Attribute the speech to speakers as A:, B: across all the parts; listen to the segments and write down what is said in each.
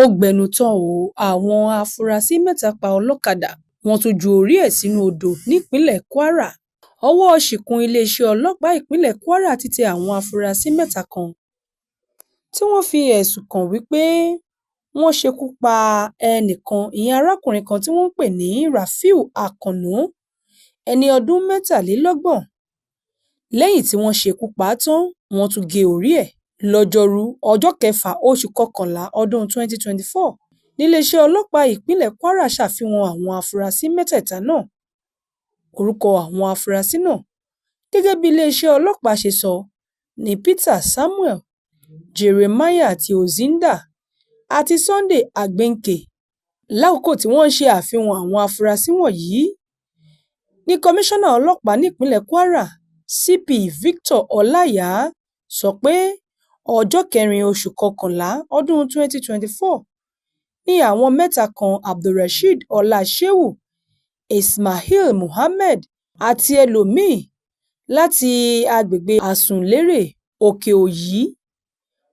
A: ó gbẹnu tán o. Àwọn afurasí mẹ́ta pa ọlọ́kadà wọ́n tún ju orí ẹ̀ sínú odò nípínlẹ̀ Kwara. Ọwọ́ ṣìkún iléeṣẹ́ ọlọ́pàá ìpínlẹ̀ Kwara ti tẹ àwọn afurasí mẹ́ta kan tí wọ́n fi ẹ̀sùn kàn wípé wọ́n ṣekú pa ẹnìkan, ìyẹn arákùnrin kan tí wọ́n ń pè ní Rafiu Akànnú, ẹni ọdún 23. Lẹ́yìn tí wọ́n ṣekú pa á tán, wọ́n tún gé orí ẹ̀. Lọ́jọ́rú ọjọ́ 6 oṣù kọkànlá ọdún 2024 níléeṣẹ́ ọlọ́pàá ìpínlẹ̀ Kwara ṣàfihàn àwọn afurasí mẹ́tẹ̀ẹ̀ta náà. Orúkọ àwọn afurasí náà, gẹ́gẹ́ bí iléeṣẹ́ ọlọ́pàá ṣe sọ, ní Peter Samuel, Jeremiah àti Ozinda àti Sunday Agbenke. Lákòókò tí wọ́n ń ṣe àfihàn àwọn afurasí wọ̀nyí ní kọmíṣánná ọlọ́pàá nípínlẹ̀ Kwara, CP Victor Ọláìyá, sọ pé ọjọ́ 4 oṣù kọkànlá ọdún 2024 ní àwọn mẹ́ta kan, Abdulrasheed Ọláṣẹ́wù, Ismail Muhammed àti ẹlòmíì láti agbègbè Àsùnlérè Òkè Òyí,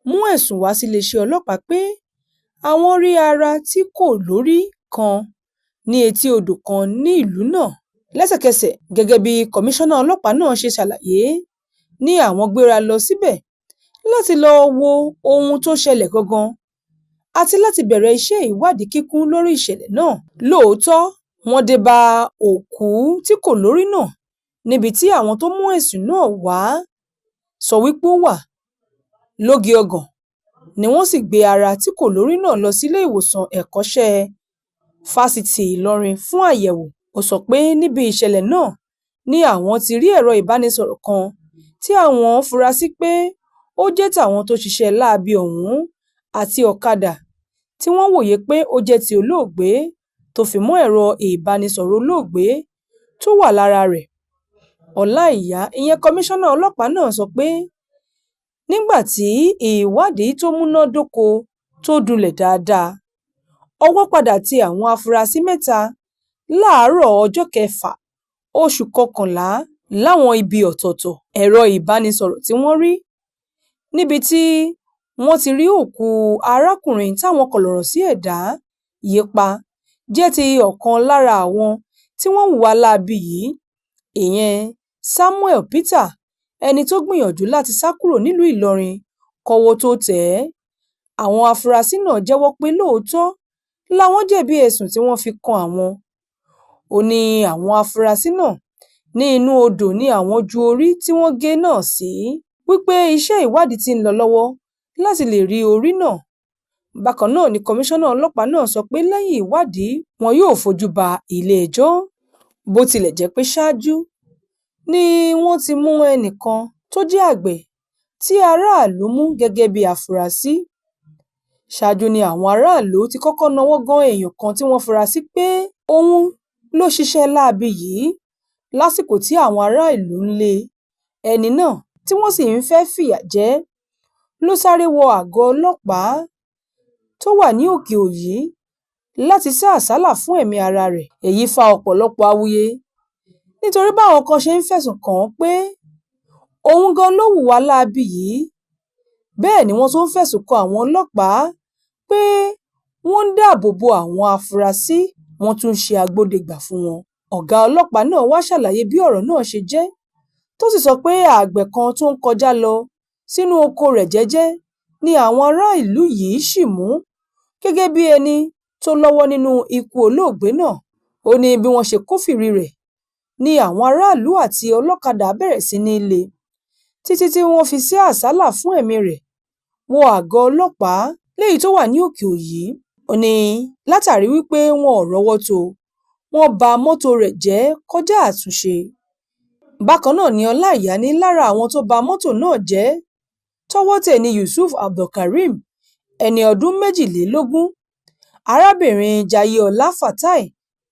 A: mú ẹ̀sùn wá sí iléeṣẹ́ ọlọ́pàá pé àwọn rí ara tí kò lórí kan ní etí odò kan ní ìlú náà. Lẹ́sẹ̀kẹsẹ̀, gẹ́gẹ́ bí kọmíṣánná ọlọ́pàá náà ṣe ṣàlàyé, ní àwọn gbéra lọ síbẹ̀ láti lọ wo ohun tó ṣẹlẹ̀ gangan àti láti bẹ̀rẹ̀ iṣẹ́ ìwádìí kíkún lórí ìṣẹ̀lẹ̀ náà. Lóòótọ́, wọ́n dé bá òkú tí kò lórí náà níbi tí àwọn tó mú ẹ̀sùn náà wá sọ wípé ó wà. Lógì ọ̀gàn ni wọ́n sì gbé ara tí kò lórí náà lọ sílé ìwòsàn ẹ̀kọ́ṣẹ́ Fásitì Ìlọrin fún àyẹ̀wò. Ó sọ pé níbi ìṣẹ̀lẹ̀ náà ni àwọn ti rí ẹ̀rọ ìbánisọ̀rọ̀ kan tí àwọn fura sí pé ó jẹ́ tàwọn tó ṣiṣẹ́ láabi ọ̀hún àti ọ̀kadà tí wọ́n wòye pé ó jẹ́ ti olóògbé, tó fi mọ́ ẹ̀rọ ìbánisọ̀rọ̀ olóògbé tó wà lára rẹ̀. Ọláìyá, ìyẹn kọmíṣánná ọlọ́pàá náà, sọ pé nígbà tí ìwádìí tó múnádóko tó dunlẹ̀ dáadáa, ọwọ́ padà tẹ àwọn afurasí mẹ́ta láàárọ̀ ọjọ́ 6 oṣù kọkànlá láwọn ibi ọ̀tọ̀ọ̀tọ̀. Ẹ̀rọ ìbánisọ̀rọ̀ tí wọ́n rí níbi tí wọ́n ti rí òkú arákùnrin táwọn kọlọ̀rọ̀ sí ẹ̀dá yìí pa jẹ́ ti ọ̀kan lára àwọn tí wọ́n hùwà láabi yìí, ìyẹn Samuel Peter, ẹni tó gbìyànjú láti sá kúrò nílùú Ìlọrin kọ́wọ́ tó tẹ̀ ẹ́. Àwọn afurasí náà jẹ́wọ́ pé lóòótọ́ làwọn jẹ̀bi ẹ̀sùn tí wọ́n fi kan àwọn. Ó ní àwọn afurasí náà ní inú odò ní àwọn ju orí tí wọ́n gé náà sí, wípé iṣẹ́ ìwádìí ti ń lọ lọ́wọ́ láti lè rí orí náà. Bákan náà ni kọmíṣánná ọlọ́pàá náà sọ pé lẹ́yìn ìwádìí wọn yóò fojú ba ilé-ẹjọ́. Bó tilẹ̀ jẹ́ pé ṣáájú ni wọ́n ti mú ẹnìkan tó jẹ́ àgbẹ̀ tí aráàlú mú gẹ́gẹ́ bí afurasí. Ṣáájú ni àwọn aráàlú ti kọ́kọ́ nawọ́ gan èèyàn kan tí wọ́n fura sí pé òun ló ṣiṣẹ́ láabi yìí lásìkò tí àwọn ará ìlú ń lé ẹni náà tí wọ́n sì ń fẹ́ fìyà jẹ, ló sáré wọ àgọ́ ọlọ́pàá tó wà ní Òkè Òyí láti sá àsálà fún ẹ̀mí ara rẹ̀. Èyí fa ọ̀pọ̀lọpọ̀ awuyé nítorí báwọn kan ṣe ń fẹ̀sùn kàn án pé òun gan ló hùwà láabi yìí, bẹ́ẹ̀ ni wọ́n tún fẹ̀sùn kan àwọn ọlọ́pàá pé wọ́n ń dáàbò bo àwọn afurasí, wọ́n tún ṣe agbódegbà fún wọn. Ọ̀gá ọlọ́pàá náà wá ṣàlàyé bí ọ̀rọ̀ náà ṣe jẹ́, tó sì sọ pé àgbẹ̀ kan tó ń kọjá lọ sínú oko rẹ̀ jẹ́jẹ́ ni àwọn ará ìlú yìí ṣì mú gẹ́gẹ́ bí ẹni tó lọ́wọ́ nínú ikú olóògbé náà. Ó ní bí wọ́n ṣe kófìrí rẹ̀ ni àwọn aráàlú àti ọlọ́kadà bẹ̀rẹ̀ sí ní lé títí tí wọ́n fi sí àsálà fún ẹ̀mí rẹ̀ wọ àgọ́ ọlọ́pàá léyìí tó wà ní Òkè Òyí. Ó ní látàrí wípé wọn ò rọ́wọ́ tó, wọ́n ba mọ́tò rẹ̀ jẹ́ kọjá àtúnṣe. Bákan náà ni Ọláìyá ní lára àwọn tó ba mọ́tò náà jẹ́ tọ́wọ́ tẹ̀ ní Yusuf Abdulkareem, ẹni ọdún 22, arábìnrin Jayéọlá Fatai,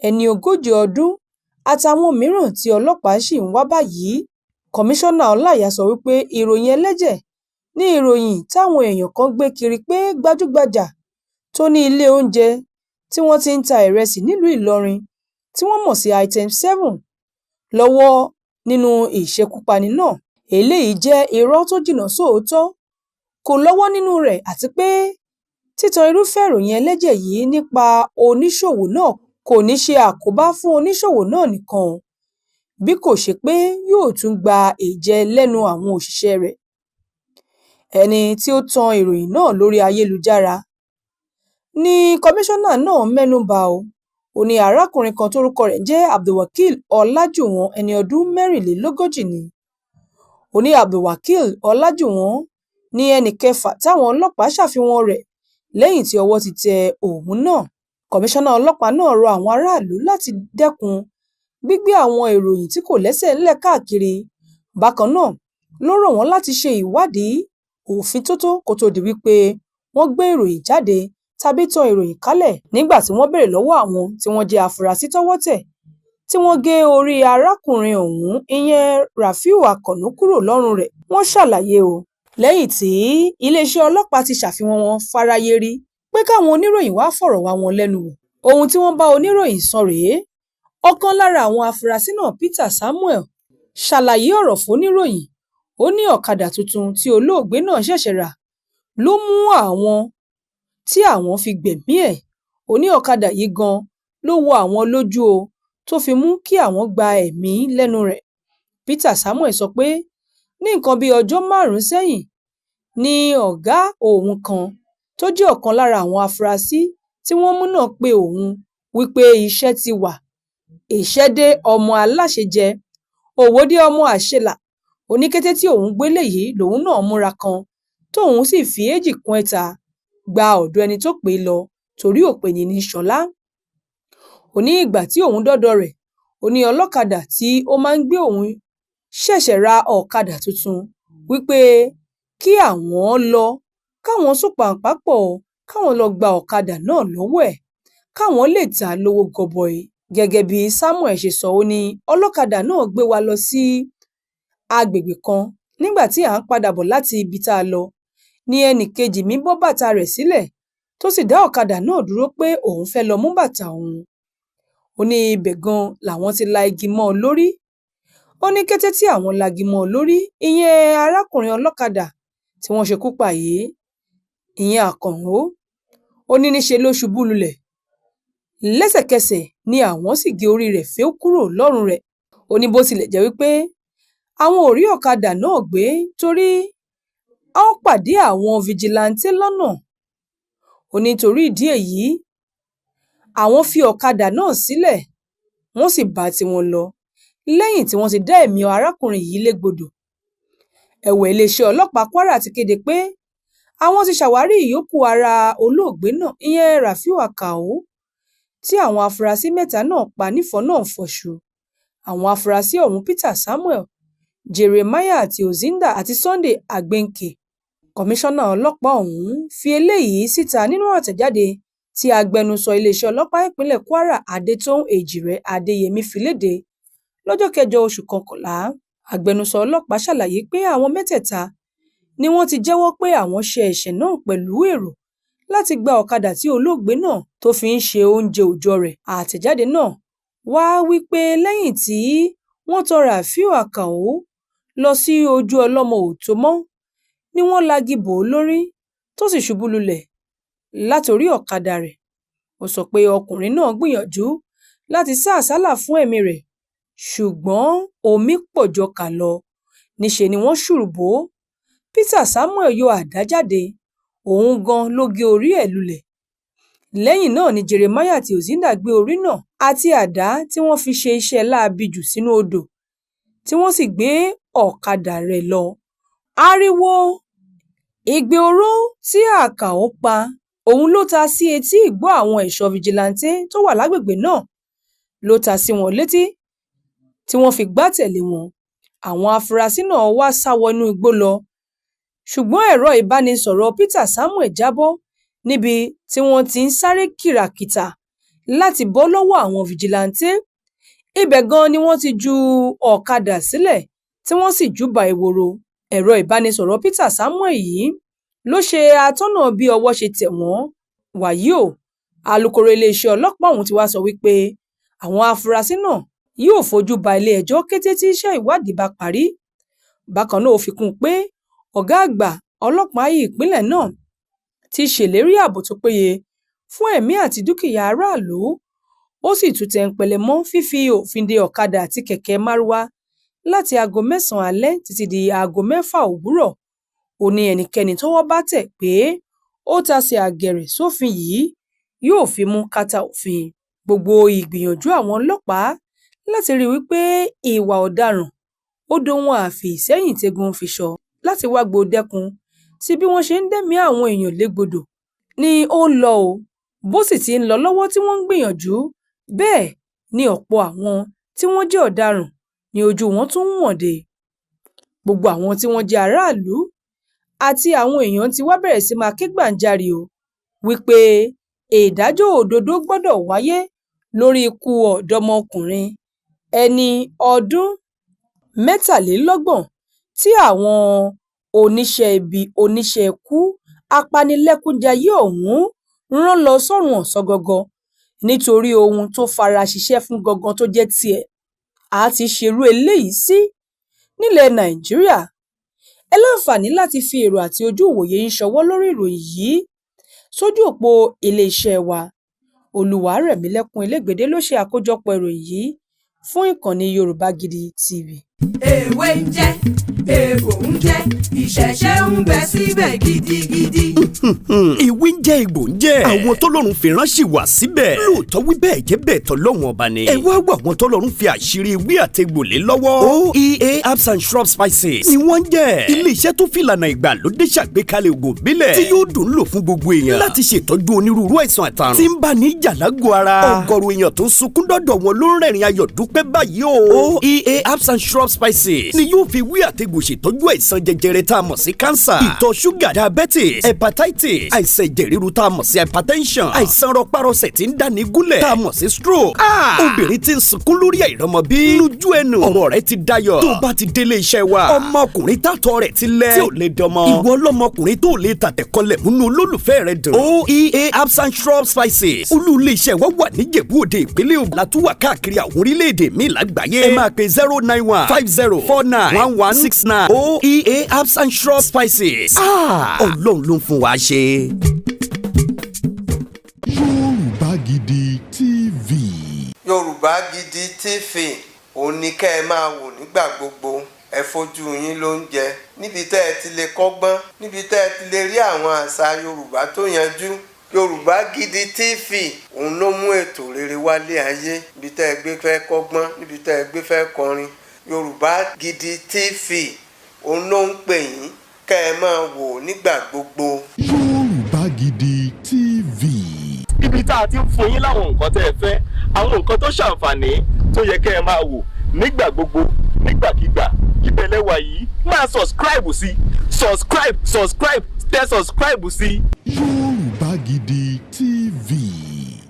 A: ẹni 40 ọdún, àtàwọn mìíràn tí ọlọ́pàá ṣì ń wá báyìí. Kọmíṣánná Ọláìyá sọ wípé ìròyìn ẹlẹ́jẹ̀ ní ìròyìn táwọn èèyàn kan gbé kiri pé gbajúgbajà tó ní ilé oúnjẹ tí wọ́n ti ń ta ìrẹsì nílùú Ìlọrin tí wọ́n mọ̀ sí Item 7 lọ́wọ́ nínú ìṣekúpani náà. Eléyìí jẹ́ irọ́ tó jìnnà sóòótọ́, kò lọ́wọ́ nínú rẹ̀, àti pé Títan irúfẹ́ ìròyìn ẹlẹ́jẹ̀ yìí nípa oníṣòwò náà kò ní ṣe àkóbá fún oníṣòwò náà nìkan, bí kò ṣe pé yóò tún gba èjẹ lẹ́nu àwọn òṣìṣẹ́ rẹ̀. Ẹni tí ó tan ìròyìn náà lórí ayélujára ni kọmíṣánná náà mẹ́nu bà ó ní arákùnrin kan tórúkọ rẹ̀ jẹ́ Abdulwakil Ọlájúwọ̀n ẹni ọdún 34 ni. Ó ní Abdulwakil Ọlájúwọ̀n ní ẹnì kẹfà táwọn ọlọ́pàá ṣàfihàn rẹ̀ lẹ́yìn tí ọwọ́ ti tẹ òun náà. Kọmíṣánná ọlọ́pàá náà rọ àwọn aráàlú láti dẹ́kun gbígbé àwọn ìròyìn tí kò lẹ́sẹ̀ ńlẹ̀ káàkiri. Bákan náà ló rọ̀ wọ́n láti ṣe ìwádìí òfíntótó kó tó di wípé wọ́n gbé ìròyìn jáde tàbí tan ìròyìn kálẹ̀. Nígbà tí wọ́n béèrè lọ́wọ́ àwọn tí wọ́n jẹ́ afurasí tọ́wọ́ tẹ̀ tí wọ́n gé orí arákùnrin ọ̀hún ìyẹn Rafiu Akànnú kúrò lọ́rùn rẹ̀, wọ́n ṣàlàyé lẹ́yìn tí iléeṣẹ́ ọlọ́pàá ti ṣàfihàn wọn fáráyé rí pé káwọn oníròyìn wá fọ̀rọ̀ wá wọn lẹ́nu wò. Ohun tí wọ́n bá oníròyìn sọ rèé. Ọ̀kan lára àwọn afurasí náà, Peter Samuel, ṣàlàyé ọ̀rọ̀ fóníròyìn. Ó ní ọ̀kadà tuntun tí olóògbé náà ṣẹ̀ṣẹ̀ rà ló mú àwọn tí àwọn fi gbẹ̀mí ẹ̀. Ó ní ọ̀kadà yìí gan ló wọ àwọn lójú tó fi mú kí àwọn gba ẹ̀mí lẹ́nu rẹ̀. Peter Samuel sọ pé ní nǹkan bíi ọjọ́ 5 sẹ́yìn ni ọ̀gá òun kan tó jẹ́ ọ̀kan lára àwọn afurasí tí wọ́n mú náà pé òun wípé iṣẹ́ ti wà, ìṣẹ́ dé ọmọ aláṣẹ jẹ, òwò dé ọmọ àṣelà. Ó ní kété tí òun gbélé yìí lòun náà múra kan tóun sì fi 2 kún ẹ̀ta gba ọ̀dọ̀ ẹni tó pè é lọ torí òpèyìn ní Ṣọlá. Ó ní ìgbà tí òun dọ́dọ̀ rẹ̀, ó ní ọlọ́kadà tí ó máa ń gbé òun ṣẹ̀ṣẹ̀ ra ọ̀kadà tuntun wípé kí àwọn lọ káwọn sùpàǹpá pọ̀ káwọn lọ gba ọ̀kadà náà lọ́wọ́ ẹ̀ káwọn lè tà lówó gọbọi. Gẹ́gẹ́ bí Samuel ṣe sọ, ó ní ọlọ́kadà náà gbé wa lọ sí agbègbè kan. Nígbà tí à ń padà bọ̀ láti ibi tá a lọ ní ẹnì kejì mi bọ́ bàtà rẹ̀ sílẹ̀ tó sì dá ọ̀kadà náà dúró pé òun fẹ́ lọ mú bàtà òun. Ó ní ibẹ̀ gan làwọn ti la igi mọ́ ọ lórí. Ó ní kété tí àwọn lagi mọ́ ọ lórí, ìyẹn arákùnrin ọlọ́kadà tí wọ́n ṣekú pa yìí, ìyẹn Àkànó, ó ní níṣe ló ṣubú lulẹ̀. Lẹ́sẹ̀kẹsẹ̀ ni àwọn sì gé orí rẹ̀ fẹ́ kúrò lọ́rùn rẹ̀. Ó ní bó tilẹ̀ jẹ́ wípé àwọn ò rí ọ̀kadà náà gbé torí a ó pàdé àwọn fìjìláńtẹ́ lọ́nà. Ó ní torí ìdí èyí àwọn fi ọ̀kadà náà sílẹ̀ wọ́n sì bá tiwọn lọ lẹ́yìn tí wọ́n ti dá ẹ̀mí arákùnrin yìí légbodò. Ẹ̀wẹ̀ iléeṣẹ́ ọlọ́pàá Kwara ti kéde pé àwọn ti ṣàwárí ìyókù ara olóògbé náà ìyẹn Rafiu Akànnú tí àwọn afurasí 3 náà pa nífọ̀nà-fọ̀ṣù. Àwọn afurasí ọ̀hún Peter Samuel, Jeremiah àti Ozinda àti Sunday Agbenke. Kọmíṣánná ọlọ́pàá ọ̀hún fi eléyìí síta nínú àtẹ̀jáde tí agbẹnusọ iléeṣẹ́ ọlọ́pàá ìpínlẹ̀ Kwara Adétóun Èjìrẹ́ Adéyẹmí fi léde lọ́jọ́ 8 oṣù kọkànlá. Agbẹnusọ ọlọ́pàá ṣàlàyé pé àwọn mẹ́tẹ̀ẹ̀ta ni wọ́n ti jẹ́wọ́ pé àwọn ṣe ẹ̀ṣẹ̀ náà pẹ̀lú èrò láti gba ọ̀kadà tí olóògbé náà tó fi ń ṣe oúnjẹ òòjọ́ rẹ̀. Àtẹ̀jáde náà wá wípé lẹ́yìn tí wọ́n tọ́ Rafiu Akànnú lọ sí ojú ọlọ́mọ òtó mọ́ ni wọ́n lagi bò ó lórí tó sì ṣubú lulẹ̀ látorí ọ̀kadà rẹ̀. Ó sọ pé ọkùnrin náà gbìyànjú láti sá àsálà fún ẹ̀mí rẹ̀ ṣùgbọ́n omi pọ̀jọ kà lọ. Níṣe ni wọ́n ṣùrù bò ó. Peter Samuel yọ àdá jáde, òun gan ló gé orí ẹ̀ lulẹ̀. Lẹ́yìn náà ni Jeremiah àti Ozinda gbé orí náà àti àdá tí wọ́n fi ṣe iṣẹ́ láabi jù sínú odò tí wọ́n sì gbé ọ̀kadà rẹ̀ lọ. Ariwo ìgbé oró tí Àkànnú pa òun ló ta sí etí ìgbọ́ àwọn ẹ̀ṣọ́ fìjìláńtẹ́ tó wà lágbègbè náà, ló ta sí wọn létí tí wọ́n fi gbá tẹ̀lé wọn. Àwọn afurasí náà wá sá wọnú igbó lọ ṣùgbọ́n ẹ̀rọ ìbánisọ̀rọ̀ Peter Samuel jábọ́ níbi tí wọ́n ti ń sáré kìràkìtà láti bọ́ lọ́wọ́ àwọn fìjìláńtẹ́. Ibẹ̀ gan ni wọ́n ti ju ọ̀kadà sílẹ̀ tí wọ́n sì júbà ehoro. Ẹ̀rọ ìbánisọ̀rọ̀ Peter Samuel yìí ló ṣe atọ́nà bí ọwọ́ ṣe tẹ̀ wọ́n. Wàyí alukoro iléeṣẹ́ ọlọ́pàá ọ̀hún ti wá sọ wípé àwọn afurasí náà yóò fojú ba ilé-ẹjọ́ kété tí iṣẹ́ ìwádìí bá parí. Bákan náà ó fi kún un pé ọ̀gá àgbà ọlọ́pàá ìpínlẹ̀ náà ti ṣèlérí ààbò tó péye fún ẹ̀mí àti dúkìá aráàlú. Ó sì tún tẹnpẹlẹ mọ́ fífi òfin de ọ̀kadà àti kẹ̀kẹ́ márúwá láti aago 9 alẹ́ títí di aago 6 òwúrọ̀. Ó ní ẹnikẹ́ni tọ́wọ́ bá tẹ̀ pé ó tasẹ̀ àgẹ̀rẹ̀ sófin yìí yóò fi mú kàtà òfin. Gbogbo ìgbìyànjú àwọn ọlọ́pàá láti rí wípé ìwà ọ̀daràn ó dohun àfìsẹ́yìn tegun fiṣọ láti wá gbòdẹ́kun tí bí wọ́n ṣe ń dẹ́mi àwọn èèyàn légbodò ni ó ń lọ o. Bó sì ti ń lọ lọ́wọ́ tí wọ́n ń gbìyànjú, bẹ́ẹ̀ ni ọ̀pọ̀ àwọn tí wọ́n jẹ́ ọ̀daràn ní ojú wọn tún ń wọ̀nde. Gbogbo àwọn tí wọ́n jẹ́ aráàlú àti àwọn èèyàn ti wá bẹ̀rẹ̀ sí máa ké gbàǹjarè o wípé ìdájọ́ òdodo gbọ́dọ̀ wáyé lórí ikú ọ̀dọ́mọkùnrin ẹni ọdún 23 tí àwọn oníṣẹ́ ibi oníṣẹ́ ikú apanilẹ́kúnjayé ọ̀hún rán lọ sọ́run ọ̀sángangan nítorí ohun tó fara ṣiṣẹ́ fún gangan tó jẹ́ tiẹ̀. A ti ṣerú eléyìí sí nílẹ̀ Nàìjíríà. Ẹ láǹfààní láti fi èrò àti ojú ìwòye yín ṣọwọ́ lórí ìròyìn yìí sójú òpó iléeṣẹ́ wa. Olúwarẹ̀mílẹ́kún Elégbèdé ló ṣe àkójọpọ̀ ìròyìn yìí fún ìkànnì Yorùbá Gidi TV.
B: Èwe ń jẹ́, èbò ń jẹ́, ìṣẹ̀ṣe ń bẹ síbẹ̀ gidigidi.
C: Ìwé ń jẹ́, egbò ń jẹ́. Àwọn tọ́lọ́run fi ránṣẹ́ wá síbẹ̀. Lóòótọ́ wí bẹ́ẹ̀ jẹ́ bẹ́ẹ̀ tọ́lọ́run ọba ni. Ẹ wá wá àwọn tọ́lọ́run fi àṣírí ewé àtegbò lé lọ́wọ́. OEA herbs and shrub spices ni wọ́n ń jẹ́. Ilé-iṣẹ́ tó fi ìlànà ìgbàlódé ṣàgbékalẹ̀ ògùn ìbílẹ̀ tí yóò dùn lò fún gbogbo èèyàn láti ṣètọ́jú onírúurú àìsàn àtàrùn tí ń bá ní ìjà lágọ̀ọ́ ara. Ọ̀gọ̀rọ̀ èèyàn tó ń sunkún dọ́dọ̀ wọn ló ń rẹ́rìn ayọ̀ dúpẹ́ báyìí o. OEA herbs and shrub spices ni yóò fi wí àtegbò ṣètọ́jú àìsàn jẹjẹrẹ tá a mọ̀ sí cancer, ìtọ̀ ṣúgà, diabetes, hepatitis, àìsàn ẹ̀jẹ̀ ríru tá a mọ̀ sí hypertension, àìsàn rọpárọsẹ̀ tí ń dáni gúnlẹ̀ tá a mọ̀ sí stroke. Obìnrin tí ń sunkún lórí àìrọ́mọbí lójú ẹnu ọ̀rọ̀ rẹ̀ ti dayọ̀ tó bá ti délé iṣẹ́ wa. Ọmọkùnrin tátọ̀ rẹ̀ ti lẹ̀ tí ò lè dọmọ. Ìwọ ọlọ́mọkùnrin tó lè tàtẹ̀kọlẹ̀ múnú olólùfẹ́ rẹ̀ dùn. OEA herbs and shrub spices olú ilé iṣẹ́ wa wà ní Ìjẹ̀bú-Òde ìpínlẹ̀ Ògùn, látúwà káàkiri àwọn orílẹ̀-èdè míì lágbàáyé. Ẹ máa pe 091504969. OEA herbs and shrub spices. Ọlọ́run ló ń fún wa ṣe.
D: Yorùbá Gidi TV.
E: Yorùbá Gidi TV òun ni kẹ́ ẹ máa wò nígbà gbogbo. Ẹ fojú yín ló ń jẹ níbi tẹ́ ẹ ti lè kọ́gbọ́n, níbi tẹ́ ẹ ti lè rí àwọn àṣà Yorùbá tó yanjú. Yorùbá Gidi TV òun ló mú ètò rere wálé ayé, níbi tẹ́ ẹ gbé fẹ́ kọ́gbọ́n, níbi tẹ́ ẹ gbé fẹ́ kọrin. Yorùbá Gidi TV òun ló ń pè yín kẹ́ ẹ máa wò nígbà gbogbo.
D: Yorùbá Gidi TV.
F: Ibi tá a ti ń fún yín láwọn nǹkan tẹ́ ẹ fẹ́, àwọn nǹkan tó ṣàǹfààní tó yẹ kẹ́ ẹ máa wò nígbà gbogbo, nígbàkigbà. Ìbẹ̀lẹ̀ wà yìí máa subscribe sí, subscribe tẹ subscribe sí.
D: Yorùbá Gidi TV.